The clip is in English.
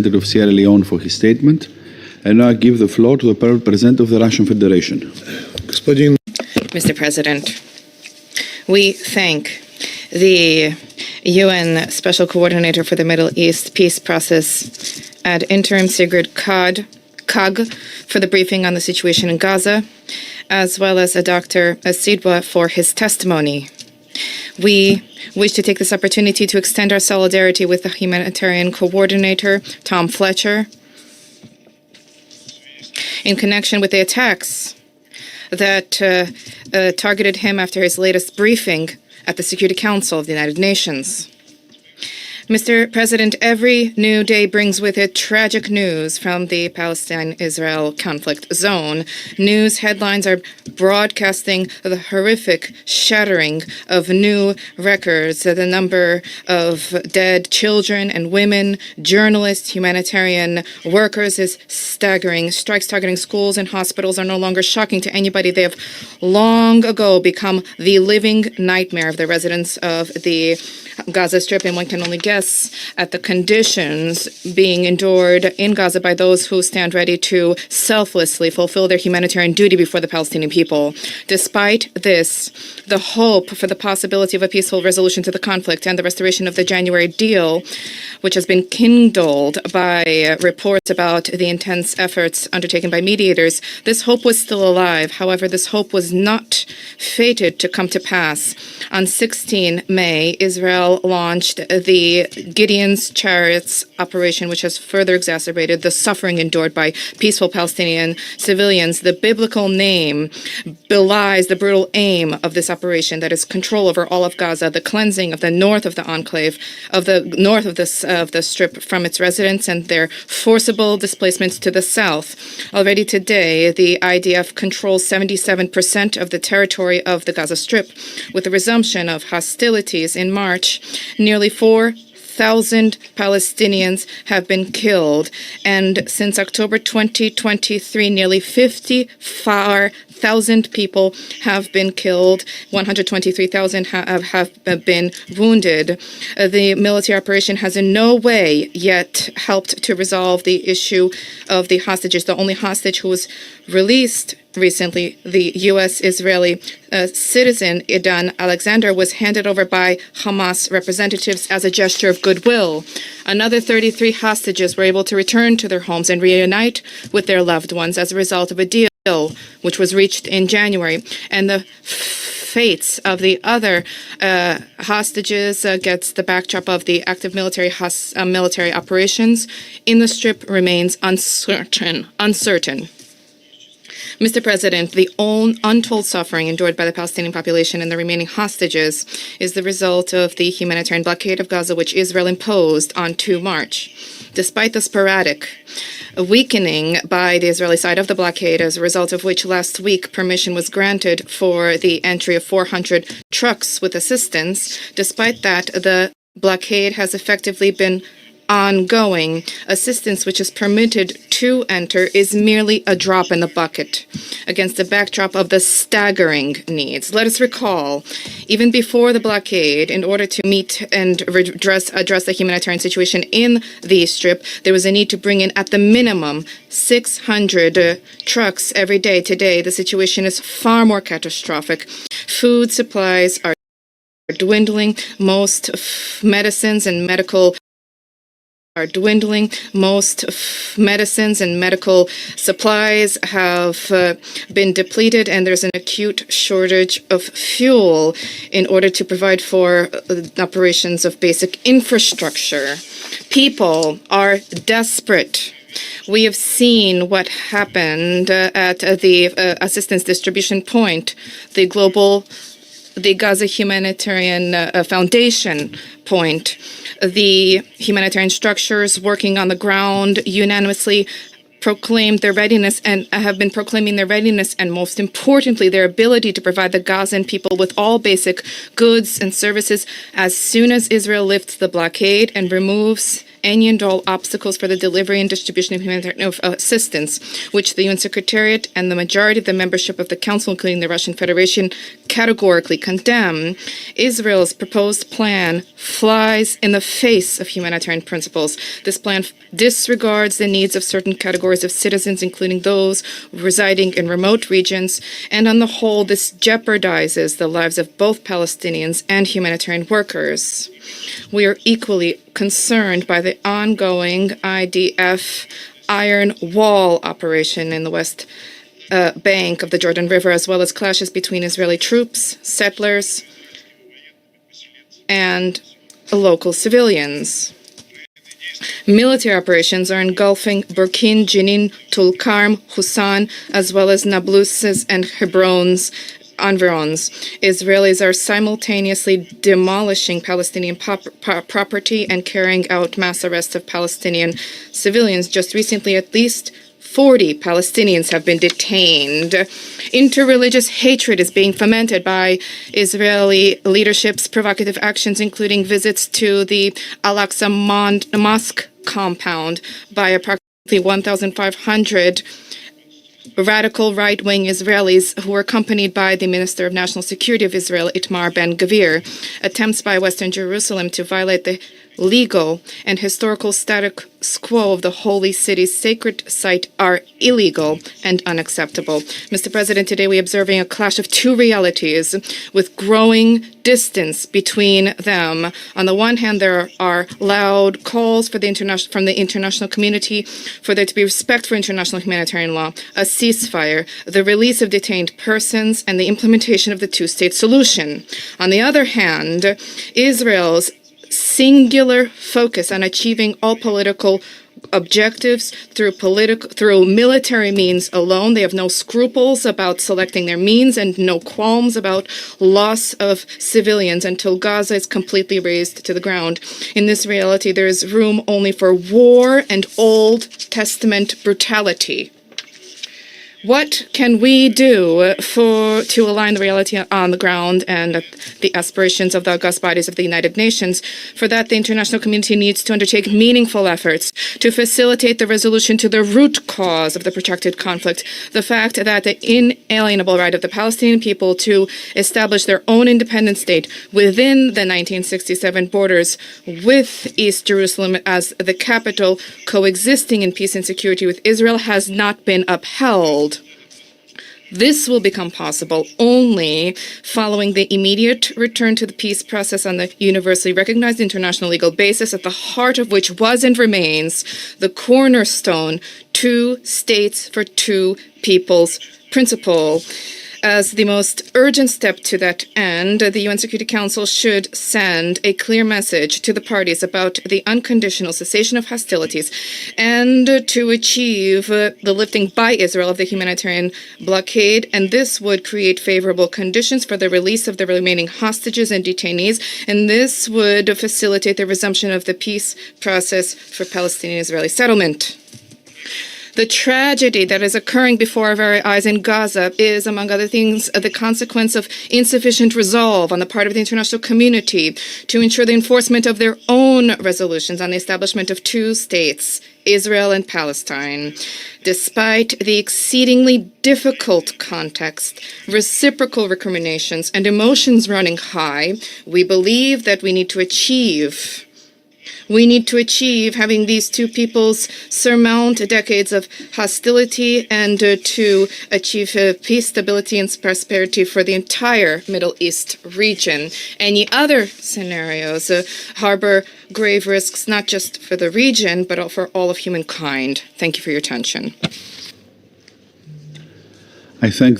of Sierra Leone for his statement. And now I give the floor to the representative of the Russian Federation. Mr. President, we thank the UN Special Coordinator for the Middle East Peace Process ad interim Sigrid Kaag for the briefing on the situation in Gaza, as well as Dr. Asidwa for his testimony. We wish to take this opportunity to extend our solidarity with the humanitarian coordinator, Tom Fletcher, in connection with the attacks that targeted him after his latest briefing at the Security Council of the United Nations. Mr. President, every new day brings with it tragic news from the Palestine-Israel conflict zone. News headlines are broadcasting the horrific shattering of new records. The number of dead children and women, journalists, humanitarian workers is staggering. Strikes targeting schools and hospitals are no longer shocking to anybody. They have long ago become the living nightmare of the residents of the Gaza Strip, and one can only guess at the conditions being endured in Gaza by those who stand ready to selflessly fulfill their humanitarian duty before the Palestinian people. Despite this, the hope for the possibility of a peaceful resolution to the conflict and the restoration of the January deal, which has been kindled by reports about the intense efforts undertaken by mediators, this hope was still alive. However, this hope was not fated to come to pass. On 16 May, Israel launched the Gideon's Chariots operation, which has further exacerbated the suffering endured by peaceful Palestinian civilians. The biblical name belies the brutal aim of this operation, that is control over all of Gaza, the cleansing of the north of the enclave, of the north of the strip from its residents, and their forcible displacements to the south. Already today, the IDF controls 77% of the territory of the Gaza Strip. With the resumption of hostilities in March, nearly 4,000 Palestinians have been killed, and since October 2023, nearly 54,000 people have been killed, 123,000 have been wounded. The military operation has in no way yet helped to resolve the issue of the hostages. The only hostage who was released recently, the U.S.-Israeli citizen Idan Alexander, was handed over by Hamas representatives as a gesture of goodwill. Another 33 hostages were able to return to their homes and reunite with their loved ones as a result of a deal which was reached in January. And the fates of the other hostages against the backdrop of the active military operations in the Strip remains uncertain. Mr. President, the untold suffering endured by the Palestinian population and the remaining hostages is the result of the humanitarian blockade of Gaza, which Israel imposed on 2 March. Despite the sporadic weakening by the Israeli side of the blockade, as a result of which last week permission was granted for the entry of 400 trucks with assistance, despite that, the blockade has effectively been ongoing. Assistance which is permitted to enter is merely a drop in the bucket against the backdrop of the staggering needs. Let us recall, even before the blockade, in order to meet and address the humanitarian situation in the Strip, there was a need to bring in at the minimum 600 trucks every day. Today, the situation is far more catastrophic. Food supplies are dwindling. Most medicines and medical supplies have been depleted, and there's an acute shortage of fuel in order to provide for operations of basic infrastructure. People are desperate. We have seen what happened at the assistance distribution point, the Gaza Humanitarian Foundation point. The humanitarian structures working on the ground unanimously proclaimed their readiness and have been proclaiming their readiness and, most importantly, their ability to provide the Gazan people with all basic goods and services as soon as Israel lifts the blockade and removes any and all obstacles for the delivery and distribution of humanitarian assistance, which the UN Secretariat and the majority of the membership of the Council, including the Russian Federation, categorically condemn. Israel's proposed plan flies in the face of humanitarian principles. This plan disregards the needs of certain categories of citizens, including those residing in remote regions, and on the whole, this jeopardizes the lives of both Palestinians and humanitarian workers. We are equally concerned by the ongoing IDF Iron Wall operation in the West Bank of the Jordan River, as well as clashes between Israeli troops, settlers, and local civilians. Military operations are engulfing Burkin, Jenin, Tulkarm, Husan, as well as Nablus's and Hebron's environs. Israelis are simultaneously demolishing Palestinian property and carrying out mass arrests of Palestinian civilians. Just recently, at least 40 Palestinians have been detained. Interreligious hatred is being fomented by Israeli leadership's provocative actions, including visits to the Al-Aqsa Mosque compound by approximately 1,500 radical right-wing Israelis who were accompanied by the Minister of National Security of Israel, Itamar Ben-Gvir. Attempts by Western Jerusalem to violate the legal and historical status quo of the holy city's sacred site are illegal and unacceptable. Mr. President, today we are observing a clash of two realities with growing distance between them. On the one hand, there are loud calls for from the international community for there to be respect for international humanitarian law, a ceasefire, the release of detained persons, and the implementation of the two-state solution. On the other hand, Israel's singular focus on achieving all political objectives through military means alone. They have no scruples about selecting their means and no qualms about loss of civilians until Gaza is completely razed to the ground. In this reality, there is room only for war and Old Testament brutality. What can we do to align the reality on the ground and the aspirations of the august bodies of the United Nations? For that, the international community needs to undertake meaningful efforts to facilitate the resolution to the root cause of the protracted conflict, the fact that the inalienable right of the Palestinian people to establish their own independent state within the 1967 borders with East Jerusalem as the capital, coexisting in peace and security with Israel, has not been upheld. This will become possible only following the immediate return to the peace process on the universally recognized international legal basis, at the heart of which was and remains the cornerstone 2 states for 2 peoples principle. As the most urgent step to that end, the UN Security Council should send a clear message to the parties about the unconditional cessation of hostilities and to achieve the lifting by Israel of the humanitarian blockade. And this would create favorable conditions for the release of the remaining hostages and detainees. And this would facilitate the resumption of the peace process for Palestinian-Israeli settlement. The tragedy that is occurring before our very eyes in Gaza is, among other things, the consequence of insufficient resolve on the part of the international community to ensure the enforcement of their own resolutions on the establishment of 2 states, Israel and Palestine. Despite the exceedingly difficult context, reciprocal recriminations, and emotions running high, we believe that we need to achieve having these 2 peoples surmount decades of hostility and to achieve peace, stability, and prosperity for the entire Middle East region. Any other scenarios harbor grave risks, not just for the region, but for all of humankind. Thank you for your attention. I thank